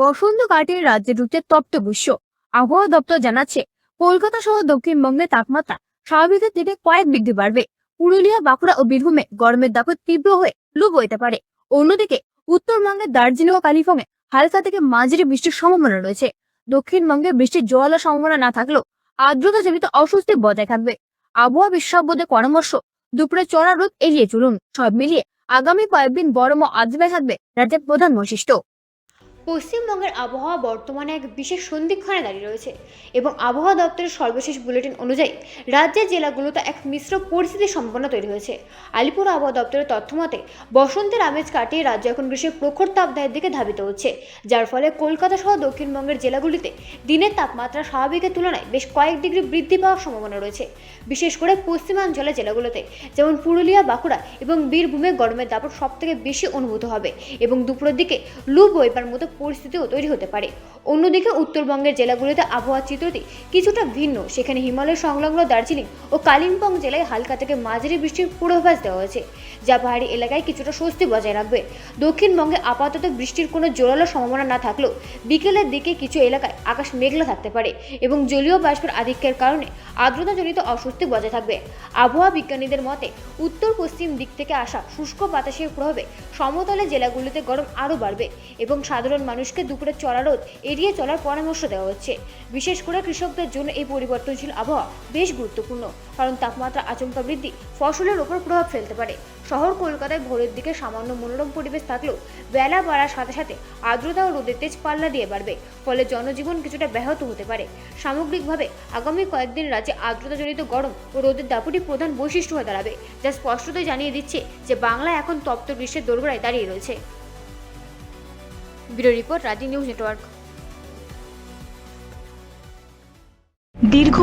বসন্ত কাটিয়ে রাজ্যে ঢুকছে তপ্ত গ্রীষ্ম। আবহাওয়া দপ্তর জানাচ্ছে, কলকাতা সহ দক্ষিণবঙ্গে তাপমাত্রা স্বাভাবিকের থেকে কয়েক ডিগ্রি বাড়বে। পুরুলিয়া, বাঁকুড়া ও বীরভূমে গরমের দাপট তীব্র হয়ে লু বইতে পারে। অন্যদিকে উত্তরবঙ্গের দার্জিলিং ও কালিম্পংয়ে হালকা থেকে মাঝারি বৃষ্টির সম্ভাবনা রয়েছে। দক্ষিণবঙ্গে বৃষ্টির জোরালো সম্ভাবনা না থাকলেও আর্দ্রতা জনিত অস্বস্তি বজায় থাকবে। আবহাওয়া বিশেষজ্ঞদের পরামর্শ, দুপুরে চড়া রোদ এড়িয়ে চলুন। সব মিলিয়ে আগামী কয়েকদিন গরম ও আর্দ্রতা থাকবে রাজ্যের প্রধান বৈশিষ্ট্য। পশ্চিমবঙ্গের আবহাওয়া বর্তমানে এক বিশেষ সন্ধিক্ষণে দাঁড়িয়ে রয়েছে এবং আবহাওয়া দপ্তরের সর্বশেষ বুলেটিন অনুযায়ী রাজ্যের জেলাগুলোতে এক মিশ্র পরিস্থিতির সম্ভাবনা তৈরি হয়েছে। আলিপুর আবহাওয়া দপ্তরের তথ্য মতে বসন্তের আমেজ কাটিয়ে রাজ্য এখন গ্রীষ্মের প্রখর তাপদাহের দিকে ধাবিত হচ্ছে, যার ফলে কলকাতা সহ দক্ষিণবঙ্গের জেলাগুলিতে দিনের তাপমাত্রা স্বাভাবিকের তুলনায় বেশ কয়েক ডিগ্রি বৃদ্ধি পাওয়ার সম্ভাবনা রয়েছে। বিশেষ করে পশ্চিমাঞ্চলের জেলাগুলোতে যেমন পুরুলিয়া, বাঁকুড়া এবং বীরভূমে গরমের দাপট সব থেকে বেশি অনুভূত হবে এবং দুপুরের দিকে লু বইবার মতো পরিস্থিতিও তৈরি হতে পারে। অন্যদিকে উত্তরবঙ্গের জেলাগুলিতে আবহাওয়ার চিত্রটি কিছুটা ভিন্ন। সেখানে হিমালয় সংলগ্ন দার্জিলিং ও কালিম্পং জেলায় হালকা থেকে মাঝারি বৃষ্টির পূর্বাভাস দেওয়া হয়েছে, যা পাহাড়ি এলাকায় কিছুটা স্বস্তি বজায় রাখবে। দক্ষিণবঙ্গে আপাতত বৃষ্টির কোনো জোরালো সম্ভাবনা না থাকলেও বিকেলের দিকে কিছু এলাকায় আকাশ মেঘলা থাকতে পারে এবং জলীয় বাষ্পের আধিক্যের কারণে আর্দ্রতাজনিত অস্বস্তি বজায় থাকবে। আবহাওয়া বিজ্ঞানীদের মতে উত্তর পশ্চিম দিক থেকে আসা শুষ্ক বাতাসের প্রভাবে সমতলের জেলাগুলিতে গরম আরও বাড়বে এবং সাধারণ মানুষকে দুপুরে চড়া রোদ এড়িয়ে চলার পরামর্শ দেওয়া হচ্ছে। বিশেষ করে কৃষকদের জন্য এই পরিবর্তনশীল আবহাওয়া বেশ গুরুত্বপূর্ণ, কারণ তাপমাত্রা আচমকা বৃদ্ধি ফসলের ওপর প্রভাব ফেলতে পারে। শহর কলকাতায় ভোরের দিকে সামান্য মনোরম পরিবেশ থাকলেও বেলা বাড়ার সাথে সাথে আর্দ্রতা ও রোদের তেজ পাল্লা দিয়ে বাড়বে, ফলে জনজীবন কিছুটা ব্যাহত হতে পারে। সামগ্রিকভাবে আগামী কয়েকদিন রাজ্যে আর্দ্রতাজনিত গরম ও রোদের দাপটই প্রধান বৈশিষ্ট্য হয়ে দাঁড়াবে, যা স্পষ্টতই জানিয়ে দিচ্ছে যে বাংলা এখন তপ্ত গ্রীষ্মের দোরগোড়ায় দাঁড়িয়ে রয়েছে। ব্যুরো রিপোর্ট, রাজি নিউজ নেটওয়ার্ক। দীর্ঘ